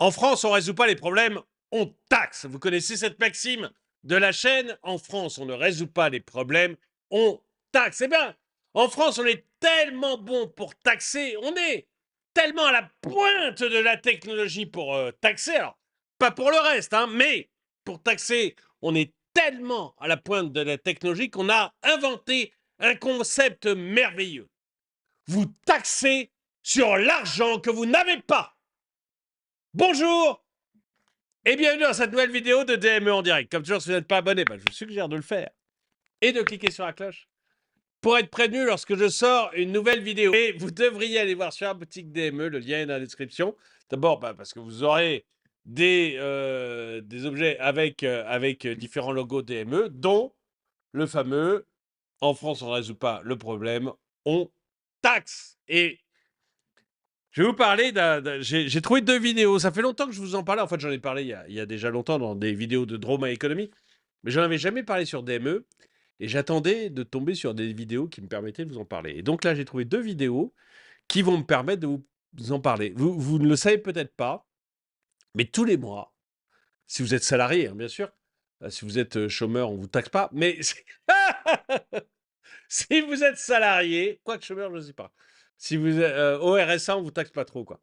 En France, on ne résout pas les problèmes, on taxe. Vous connaissez cette maxime de la chaîne? En France, on ne résout pas les problèmes, on taxe. Eh bien, en France, on est tellement bon pour taxer, on est tellement à la pointe de la technologie pour taxer. Alors, pas pour le reste, hein, mais pour taxer, on est tellement à la pointe de la technologie qu'on a inventé un concept merveilleux. Vous taxez sur l'argent que vous n'avez pas. Bonjour et bienvenue dans cette nouvelle vidéo de DME en direct. Comme toujours, si vous n'êtes pas abonné, je vous suggère de le faire et de cliquer sur la cloche pour être prévenu lorsque je sors une nouvelle vidéo. Et vous devriez aller voir sur la boutique DME, le lien est dans la description. D'abord, parce que vous aurez des objets avec différents logos DME, dont le fameux « En France, on ne résout pas le problème, on taxe ». Et je vais vous parler j'ai trouvé 2 vidéos. Ça fait longtemps que je vous en parlais. En fait, j'en ai parlé il y a déjà longtemps dans des vidéos de Drôme à économie. Mais je n'en avais jamais parlé sur DME. Et j'attendais de tomber sur des vidéos qui me permettaient de vous en parler. Et donc là, j'ai trouvé 2 vidéos qui vont me permettre de vous en parler. Vous ne le savez peut-être pas, mais tous les mois, si vous êtes salarié, hein, bien sûr, si vous êtes chômeur, on ne vous taxe pas, mais si vous êtes salarié, quoique chômeur, je ne sais pas. Si vous êtes au RSA, on ne vous taxe pas trop, quoi.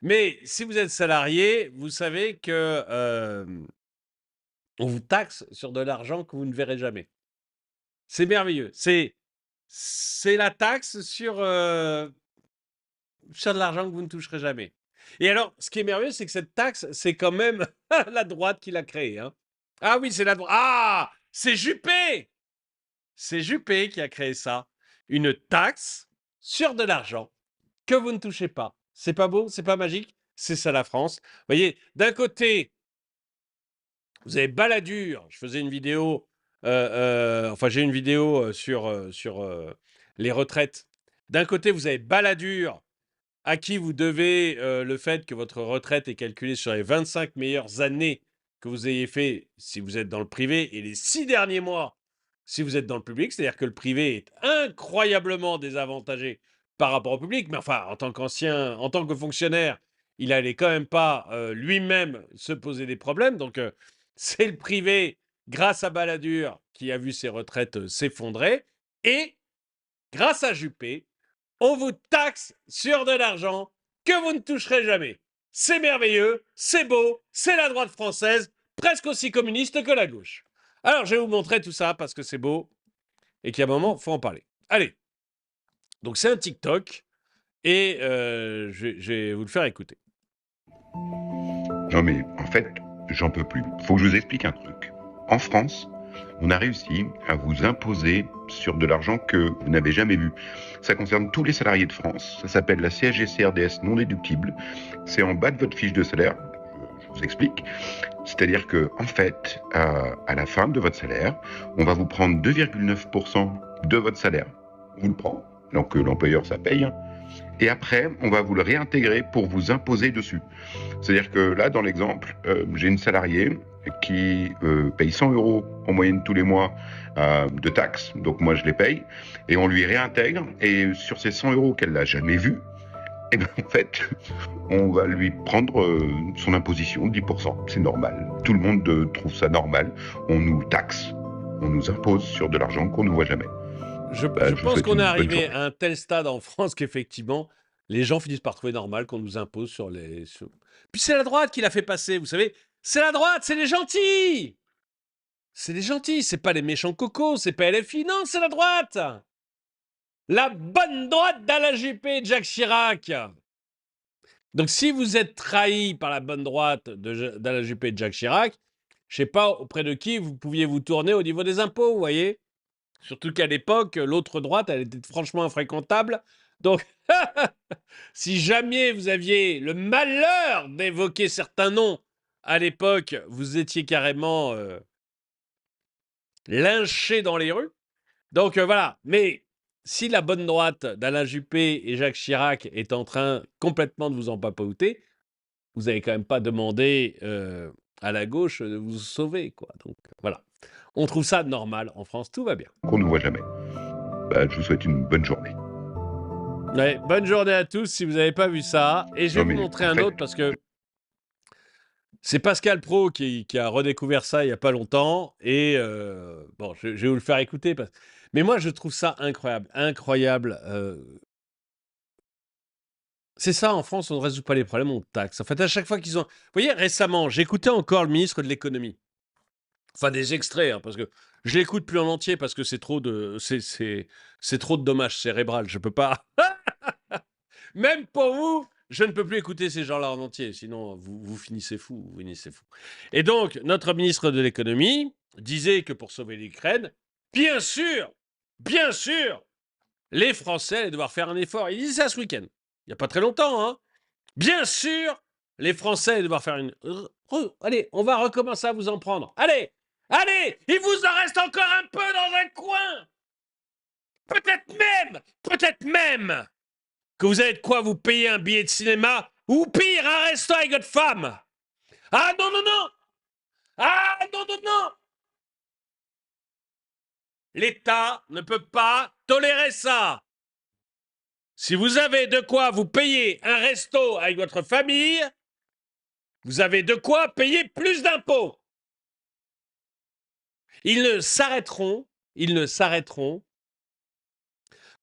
Mais si vous êtes salarié, vous savez que on vous taxe sur de l'argent que vous ne verrez jamais. C'est merveilleux. C'est la taxe sur de l'argent que vous ne toucherez jamais. Et alors, ce qui est merveilleux, c'est que cette taxe, c'est quand même la droite qui l'a créée. Hein. Ah oui, c'est la droite. Ah, c'est Juppé. C'est Juppé qui a créé ça. Une taxe sur de l'argent que vous ne touchez pas. C'est pas beau? C'est pas magique? C'est ça la France. Vous voyez, d'un côté, vous avez Balladur. Je faisais une vidéo, enfin j'ai une vidéo sur les retraites. D'un côté, vous avez Balladur, à qui vous devez le fait que votre retraite est calculée sur les 25 meilleures années que vous ayez fait si vous êtes dans le privé et les 6 derniers mois si vous êtes dans le public. C'est-à-dire que le privé est incroyablement désavantagé par rapport au public. Mais enfin, en tant que fonctionnaire, il n'allait quand même pas lui-même se poser des problèmes. Donc, c'est le privé, grâce à Balladur, qui a vu ses retraites s'effondrer. Et, grâce à Juppé, on vous taxe sur de l'argent que vous ne toucherez jamais. C'est merveilleux, c'est beau, c'est la droite française, presque aussi communiste que la gauche. Alors, je vais vous montrer tout ça parce que c'est beau et qu'à un moment, il faut en parler. Allez, donc c'est un TikTok et je vais vous le faire écouter. Non mais en fait, j'en peux plus. Faut que je vous explique un truc. En France, on a réussi à vous imposer sur de l'argent que vous n'avez jamais vu. Ça concerne tous les salariés de France. Ça s'appelle la CSG-CRDS non déductible. C'est en bas de votre fiche de salaire. Je vous explique. C'est-à-dire que, en fait, à la fin de votre salaire, on va vous prendre 2,9% de votre salaire. On vous le prend. Donc l'employeur, ça paye. Et après, on va vous le réintégrer pour vous imposer dessus. C'est-à-dire que là, dans l'exemple, j'ai une salariée qui paye 100 € en moyenne tous les mois de taxes. Donc moi, je les paye. Et on lui réintègre. Et sur ces 100 € qu'elle n'a jamais vus, eh ben, en fait, on va lui prendre son imposition, 10%. C'est normal. Tout le monde trouve ça normal. On nous taxe. On nous impose sur de l'argent qu'on ne voit jamais. Je pense qu'on est arrivé à un tel stade en France qu'effectivement, les gens finissent par trouver normal qu'on nous impose sur les... Puis c'est la droite qui l'a fait passer, vous savez. C'est la droite, c'est les gentils. C'est les gentils, c'est pas les méchants cocos, c'est pas LFI, non, c'est la droite. La bonne droite d'Alain Juppé et de Jacques Chirac. Donc si vous êtes trahi par la bonne droite d'Alain Juppé et de Jacques Chirac, je sais pas auprès de qui vous pouviez vous tourner au niveau des impôts, vous voyez. Surtout qu'à l'époque, l'autre droite, elle était franchement infréquentable. Donc, si jamais vous aviez le malheur d'évoquer certains noms à l'époque, vous étiez carrément lynché dans les rues. Donc voilà. Mais si la bonne droite d'Alain Juppé et Jacques Chirac est en train complètement de vous empapoter, vous n'avez quand même pas demandé à la gauche de vous sauver, quoi. Donc voilà. On trouve ça normal en France, tout va bien. Qu'on ne voit jamais. Je vous souhaite une bonne journée. Ouais, bonne journée à tous si vous n'avez pas vu ça. Et je vais vous montrer un autre parce que C'est Pascal Pro qui a redécouvert ça il n'y a pas longtemps. Et bon, je vais vous le faire écouter. Mais moi, je trouve ça incroyable. Incroyable. C'est ça, en France, on ne résout pas les problèmes, on taxe. En fait, à chaque fois qu'ils ont... Vous voyez, récemment, j'écoutais encore le ministre de l'économie. Enfin, des extraits, hein, parce que je l'écoute plus en entier, parce que c'est trop de... C'est trop de dommages cérébrales. Je peux pas... Même pour vous, je ne peux plus écouter ces gens-là en entier, sinon vous finissez fou, vous finissez fou. Et donc, notre ministre de l'économie disait que pour sauver l'Ukraine, bien sûr, les Français allaient devoir faire un effort. Il disait ça ce week-end, il n'y a pas très longtemps, hein. Bien sûr, les Français allaient devoir faire une... Allez, on va recommencer à vous en prendre. Allez, il vous en reste encore un peu dans un coin. Peut-être même que vous avez de quoi vous payer un billet de cinéma ou pire, un resto avec votre femme. Ah non, non, non. Ah non, non, non. L'État ne peut pas tolérer ça. Si vous avez de quoi vous payer un resto avec votre famille, vous avez de quoi payer plus d'impôts. Ils ne s'arrêteront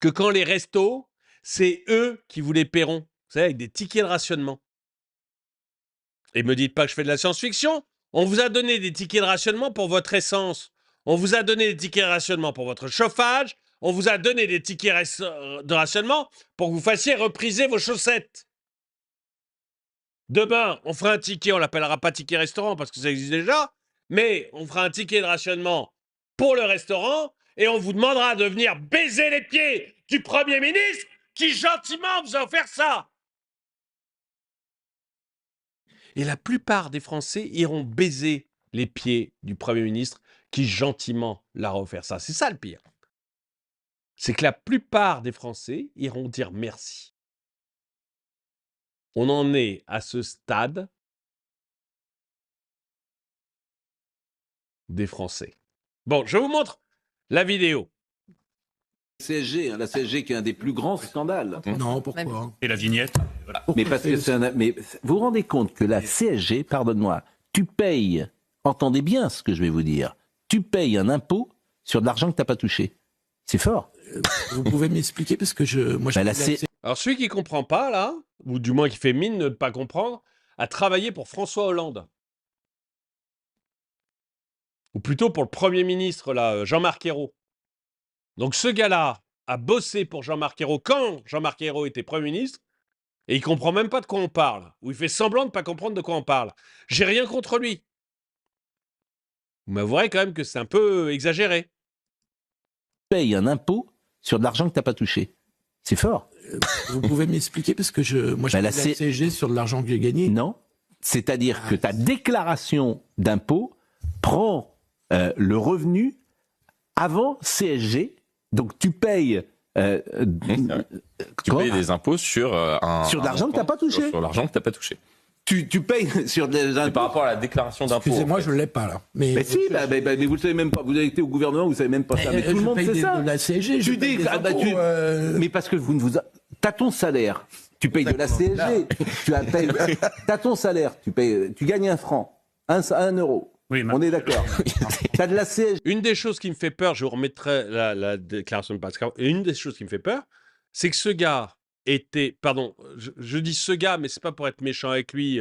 que quand les restos, c'est eux qui vous les paieront. Vous savez, avec des tickets de rationnement. Et me dites pas que je fais de la science-fiction. On vous a donné des tickets de rationnement pour votre essence. On vous a donné des tickets de rationnement pour votre chauffage. On vous a donné des tickets de rationnement pour que vous fassiez repriser vos chaussettes. Demain, on fera un ticket, on l'appellera pas ticket restaurant parce que ça existe déjà, mais on fera un ticket de rationnement pour le restaurant et on vous demandera de venir baiser les pieds du Premier ministre qui gentiment vous a offert ça. Et la plupart des Français iront baiser les pieds du Premier ministre qui gentiment leur a offert ça. C'est ça le pire. C'est que la plupart des Français iront dire merci. On en est à ce stade des Français. Bon, je vous montre la vidéo. CSG, la CSG qui est un des plus grands scandales. Non, pourquoi? Et la vignette. Voilà. Mais parce que mais vous vous rendez compte que la CSG, pardonne-moi, tu payes, entendez bien ce que je vais vous dire, tu payes un impôt sur de l'argent que tu n'as pas touché. C'est fort. Vous pouvez m'expliquer parce que moi je Alors celui qui comprend pas là, ou du moins qui fait mine de ne pas comprendre, a travaillé pour François Hollande. Ou plutôt pour le Premier ministre là, Jean-Marc Ayrault. Donc ce gars-là a bossé pour Jean-Marc Ayrault quand Jean-Marc Ayrault était Premier ministre, et il comprend même pas de quoi on parle, ou il fait semblant de ne pas comprendre de quoi on parle. J'ai rien contre lui. Vous m'avouerez quand même que c'est un peu exagéré. Tu payes un impôt sur de l'argent que tu n'as pas touché. C'est fort. Vous pouvez m'expliquer parce que moi je paye la CSG sur de l'argent que j'ai gagné. Non. C'est-à-dire que ta déclaration d'impôt prend le revenu avant CSG. Donc tu payes... tu payes des impôts sur sur de l'argent que tu n'as pas touché. Sur l'argent que tu n'as pas touché. Tu payes sur des impôts. Par rapport à la déclaration d'impôt. Excusez-moi, je ne l'ai pas là. Mais si, mais vous ne savez même pas. Vous avez été au gouvernement, vous ne savez même pas ça. Mais tout le monde sait ça. De la CSG, tu dis, mais parce que vous ne vous... T'as ton salaire, tu payes de la CSG. Tu as ton salaire, tu gagnes 1 franc, 1 euro. Oui, on est d'accord. T'as de la CSG. Une des choses qui me fait peur, je vous remettrai la déclaration de Pascal, et une des choses qui me fait peur, c'est que ce gars était... Pardon, je dis ce gars, mais c'est pas pour être méchant avec lui,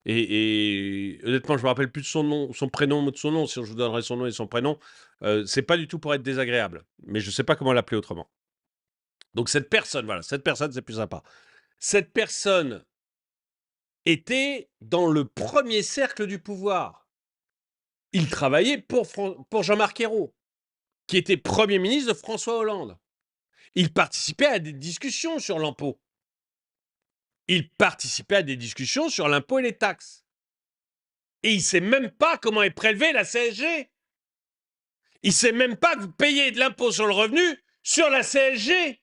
et honnêtement, je me rappelle plus de son nom, son prénom, de son nom, si je vous donnerais son nom et son prénom, c'est pas du tout pour être désagréable, mais je sais pas comment l'appeler autrement. Donc cette personne, voilà, cette personne, c'est plus sympa. Cette personne était dans le premier cercle du pouvoir. Il travaillait pour Jean-Marc Ayrault, qui était Premier ministre de François Hollande. Il participait à des discussions sur l'impôt. Il participait à des discussions sur l'impôt et les taxes. Et il ne sait même pas comment est prélevée la CSG. Il ne sait même pas que vous payez de l'impôt sur le revenu sur la CSG.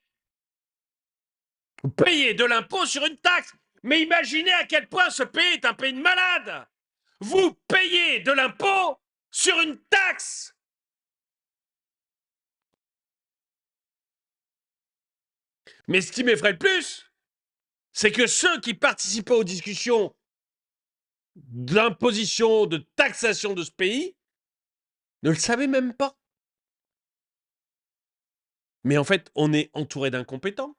Vous payez de l'impôt sur une taxe. Mais imaginez à quel point ce pays est un pays de malades. Vous payez de l'impôt sur une taxe. Mais ce qui m'effraie le plus, c'est que ceux qui participaient aux discussions d'imposition, de taxation de ce pays ne le savaient même pas. Mais en fait, on est entouré d'incompétents.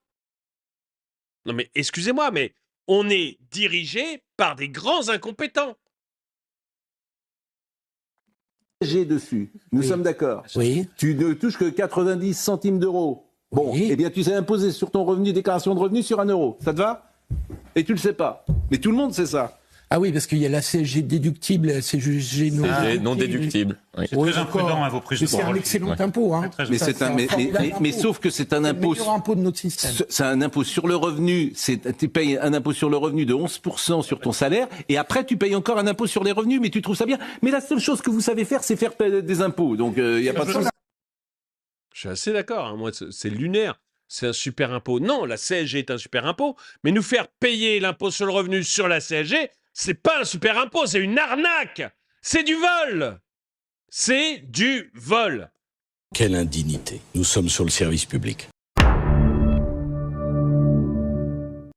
Non mais excusez-moi, mais on est dirigé par des grands incompétents. J'ai dessus. Nous sommes d'accord. Oui. Tu ne touches que 90 centimes d'euros. Bon, eh bien, tu sais imposer sur ton revenu, déclaration de revenus, sur 1 euro. Ça te va? Et tu le sais pas. Mais tout le monde sait ça. Ah oui, parce qu'il y a la CSG déductible, la CSG non déductible. C'est très imprudent à vos prises de C'est un parole. excellent impôt. Hein. Mais, mais sauf que c'est un impôt. C'est le meilleur impôt de notre système. C'est un impôt sur le revenu. Tu payes un impôt sur le revenu de 11% sur ton salaire, et après tu payes encore un impôt sur les revenus. Mais tu trouves ça bien? Mais la seule chose que vous savez faire, c'est faire des impôts. Donc il y a pas de souci. Je suis assez d'accord. Hein. Moi, c'est lunaire. C'est un super impôt. Non, la CSG est un super impôt, mais nous faire payer l'impôt sur le revenu sur la CSG, c'est pas un super impôt, c'est une arnaque. C'est du vol. C'est du vol. Quelle indignité. Nous sommes sur le service public.